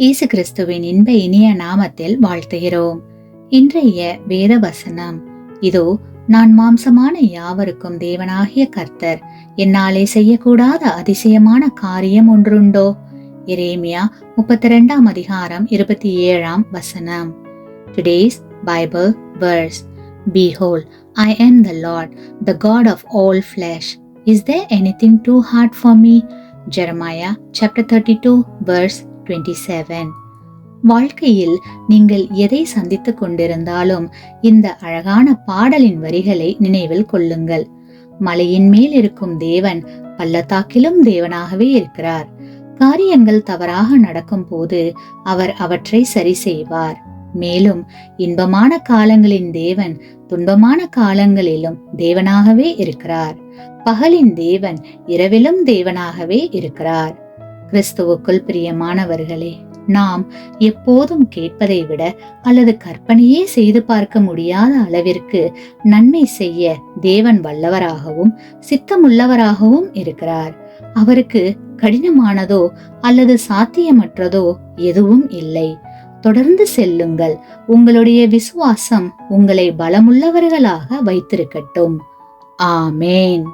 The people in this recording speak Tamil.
இயேசு கிறிஸ்துவின் இன்ப இனிய நாமத்தில் வாழ்த்துகிறோம். இன்றைய வேத வசனம் இதோ, நான் மாம்சமான யாவருக்கும் தேவனாகிய கர்த்தர், என்னாலே செய்யக்கூடாத அதிசயமான காரியம் ஒன்றுண்டோ? எரேமியா 32 அதிகாரம் 27 Today's Bible verse. Behold, I am the Lord, the God of all flesh. Is there anything too hard for me? Jeremiah chapter 32 verse 27. வாழ்க்கையில் நீங்கள் எதை சந்தித்துக் கொண்டிருந்தாலும் இந்த அழகான பாடலின் வரிகளை நினைவில் கொள்ளுங்கள். மலையின் மேல் இருக்கும் தேவன் பள்ளத்தாக்கிலும் தேவனாகவே இருக்கிறார். காரியங்கள் தவறாக நடக்கும் போது அவர் அவற்றை சரி செய்வார். மேலும் இன்பமான காலங்களின் தேவன் துன்பமான காலங்களிலும் தேவனாகவே இருக்கிறார். பகலின் தேவன் இரவிலும் தேவனாகவே இருக்கிறார். கிறிஸ்துவுக்குள் பிரியமானவர்களே, நாம் எப்போதும் கேட்பதை விட அல்லது கற்பனையே செய்து பார்க்க முடியாத அளவிற்கு நன்மை செய்ய தேவன் வல்லவராகவும் சித்தமுள்ளவராகவும் இருக்கிறார். அவருக்கு கடினமானதோ அல்லது சாத்தியமற்றதோ எதுவும் இல்லை. தொடர்ந்து செல்லுங்கள். உங்களுடைய விசுவாசம் உங்களை பலமுள்ளவர்களாக வைத்திருக்கட்டும். ஆமேன்.